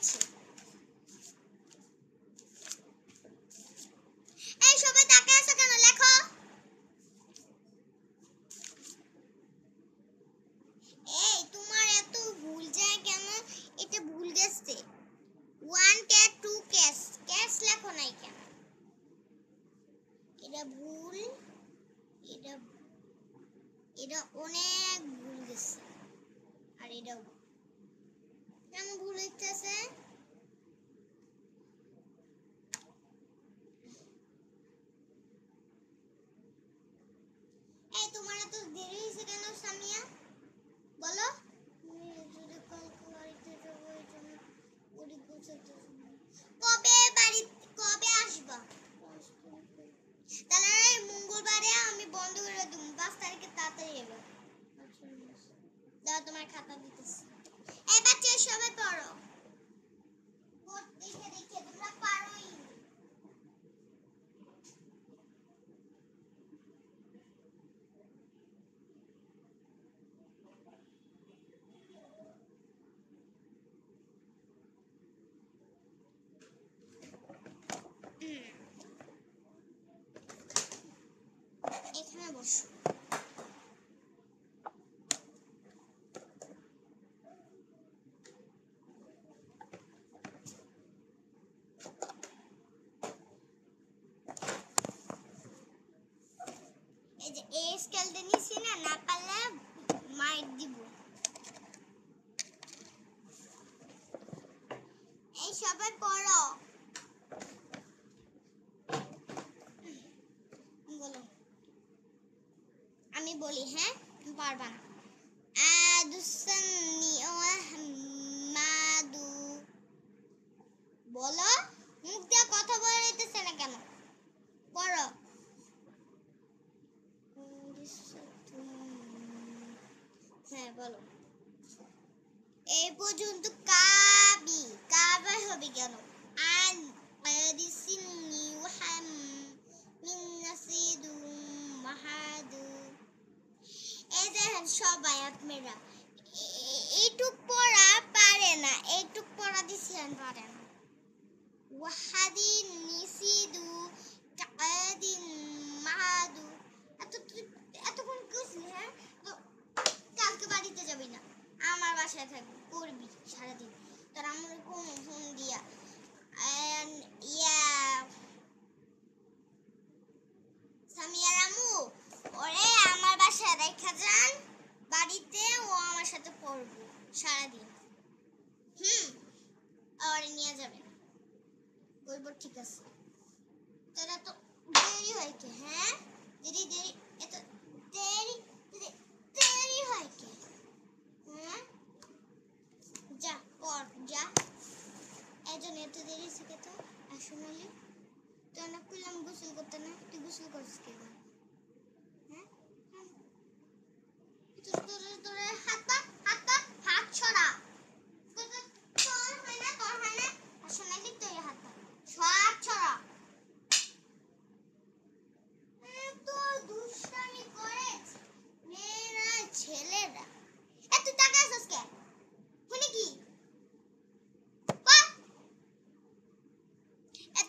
যাচ্ছে। এই সবাই তাকে আছে কেন, লেখো। এই তোমার এত ভুল যায় কেন? এটা ভুল গেছে। 1 ক্যাট 2 ক্যাশ, ক্যাশ লেখো নাই কেন? এটা ভুল, এটা এটা অনেক ভুল গেছে। আর এটাও কেন ভুল হইতেছে? এই তোমার এত দেরি হয়েছে কেন সামিয়া, বলো। কবে বাড়ি, কবে আসবা? তাহলে মঙ্গলবারে আমি বন্ধ করে দেবো, 5 তারিখে তাড়াতাড়ি এলো। দাও তোমার খাতা দিতেছি। এই বাচ্চা সবাই পড়ো, দেখে দেখে তোমরা পারোই। এখানে বসো। এই যে এই স্কেলটা নিছি না, না পারলে মাইর দিব। এই সবাই পড়ো, বলো। আমি বলি, হ্যাঁ তুমি পারবা না। আদুসান্নি ওয়াহমাদু, বলো। মুখ দিয়ে কথা বলতেছে না কেন, পড়ো। হ্যাঁ বলো। এই পর্যন্ত কাবি, কাবা হবে কেন? আন আদিসিনি ওয়াহাম মিন নাসিদু মাহাদু। এই দেখেন সবাই আপনারা এইটুক পড়া পারে না, এইটুক পড়া দিছেন পারে না। ওয়াহাদিন নিসিদু কাদিন মাহাদু। এতক্ষণ কইছিস, হ্যাঁ তো কালকে বাড়িতে যাবি না, আমার বাসায় থাকবি, পড়বি সারাদিন। তোর আমার কোন ফোন দিয়া সামিয়া রামু ওরে আমার বাসায় রেখা যান, বাড়িতে ও আমার সাথে পড়বো সারাদিন। আর নিয়ে যাবেন, বলবো ঠিক আছে। তোরা তো দেরি হয় কে? হ্যাঁ দেরি দেরি, এত দেরি দেরি হয় কে? হ্যাঁ যা পড় যা। এজন এত দেরি শিখে তো আসলে তো না করলাম গোসল করতে না, তুই গোসল করছিস কেন? হ্যাঁ তোর হাত পা, হাত পা, হাত ছড়া। তোর হয় না, তোর হয় না, আসলে তুই হাত পা সব ছড়া। তো দুষ্টামি করে মেয়েরা ছেলেরা। এত টাকা আসছে কে? শুনি কি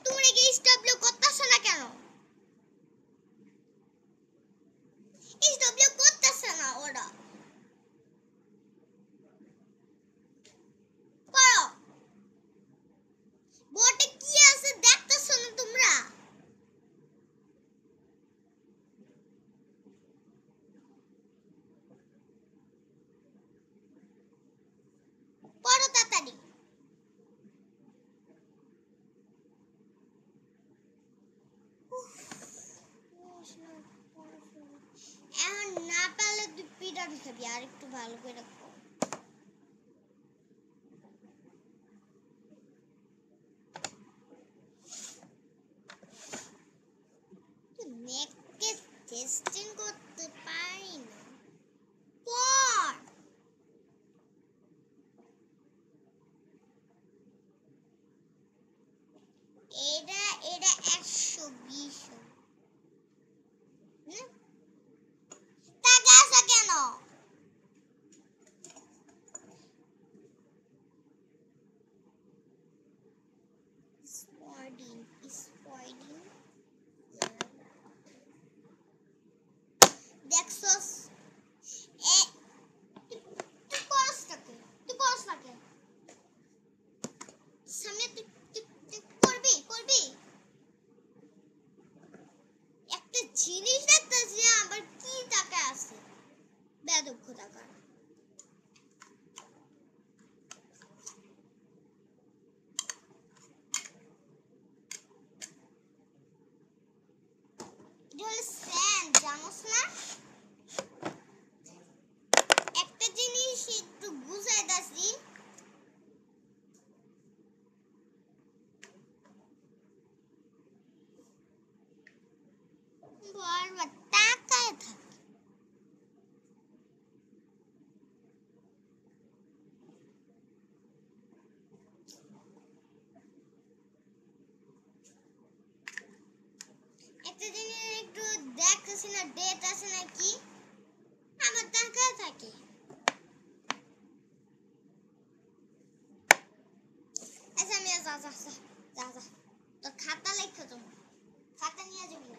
তোমরা কি স্টপলিউ করতেছ না কেন? স্টপলিউ করতেছ না ওরা, পড়ো। বোর্ডে কি আছে দেখতেছ না তোমরা? পড়ো তাড়াতাড়ি। এখন না পারলে তুই পিটাবি খাবি, আর একটু ভালো করে রাখো। নেককে টেস্টিং করতে পারি না, পড়। এটা এটা 120 টাকা আছে কেন? পরীক্ষার ডেট আছে নাকি? আমার টাকা থাকে। আচ্ছা আমি যা যা যা যা তো খাতা লেখো তুমি, খাতা নিয়ে যাবি না।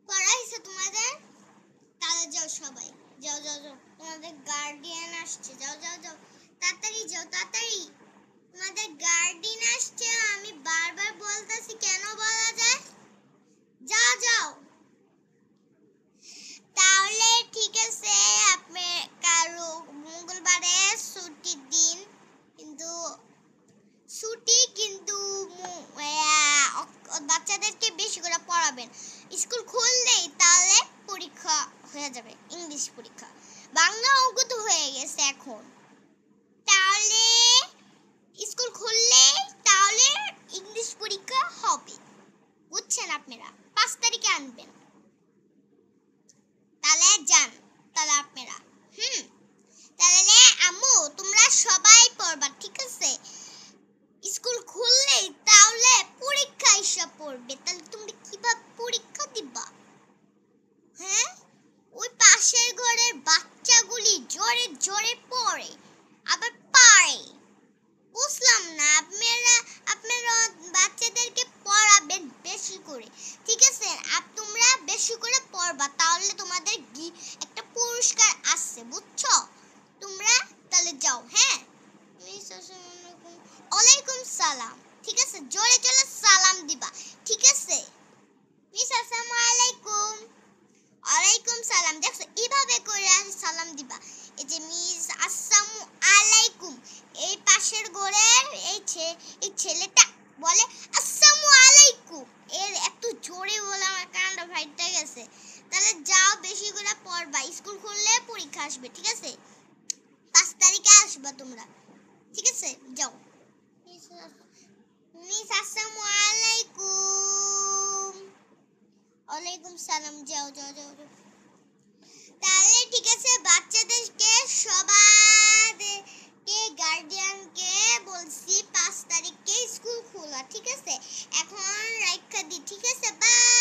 পড়াইছে তোমাদের? তাহলে যাও সবাই, যাও যাও যাও, তোমাদের গার্ডিয়ান আসছে, যাও যাও যাও, তাড়াতাড়ি যাও তাড়াতাড়ি, তোমাদের গার্ডিয়ান আসছে। আমি বারবার বলতেছি, কেন বলা যায়? যাও যাও। তাহলে ঠিক আছে, আপনি কারো মঙ্গলবারে ছুটির দিন, কিন্তু ছুটি, কিন্তু বাচ্চাদেরকে বেশি করে পড়াবেন। স্কুল খুললেই তাহলে পরীক্ষা হয়ে যাবে, ইংলিশ পরীক্ষা। বাংলা অঙ্ক তো হয়ে গেছে এখন, তাহলে স্কুল খুললে তাহলে ইংলিশ পরীক্ষা হবে, বুঝছেন? আপনারা 5 তারিখে আনবেন, তাহলে যান তাহলে আপনারা। তাহলে আম্মু তোমরা সবাই পড়বা, ঠিক আছে? স্কুল খুললেই তাহলে পরীক্ষা এসে পড়বে, তাহলে তোমরা কিভাবে পরীক্ষা দিবা? হ্যাঁ, ওই পাশের ঘরের বাচ্চাগুলি জোরে জোরে পড়ে আবার পারে, বুঝলাম না। আপনারা বাচ্চাদেরকে পড়াবেন বেশি করে, ঠিক আছে? তোমরা বেশি করে পড়বা, তাহলে তোমাদের একটা পুরস্কার আসছে, বুঝছো? তোমরা তাহলে যাও। হ্যাঁ, ওয়ালাইকুম সালাম, ঠিক আছে? জোরে জোরে সালাম দিবা, ঠিক আছে? মিস আসসালামু আলাইকুম। ওয়ালাইকুম সালাম। দেখছো, এইভাবে করে সালাম দিবা। এই যে মিস আসসালামু আলাইকুম, এই পাশের ঘরের এই ছেলেটা বলে আসসালামু আলাইকুম, এর এত জোরে বলে আমার কানটা ফাইটে গেছে। তাহলে যাও, বেশি করে পড়বা, স্কুল খুললে পরীক্ষা আসবে, ঠিক আছে? 5 তারিখে আসবা তোমরা, ঠিক আছে? যাও। মিস আসসালামু আলাইকুম। ওয়ালাইকুম সালাম। যাও যাও যাও যাও। তাহলে ঠিক আছে, বাচ্চাদেরকে সবাইকে গার্ডিয়ানকে বলছি 5 তারিখে স্কুল খোলা, ঠিক আছে? এখন রাইখা দি, ঠিক আছে? বাই।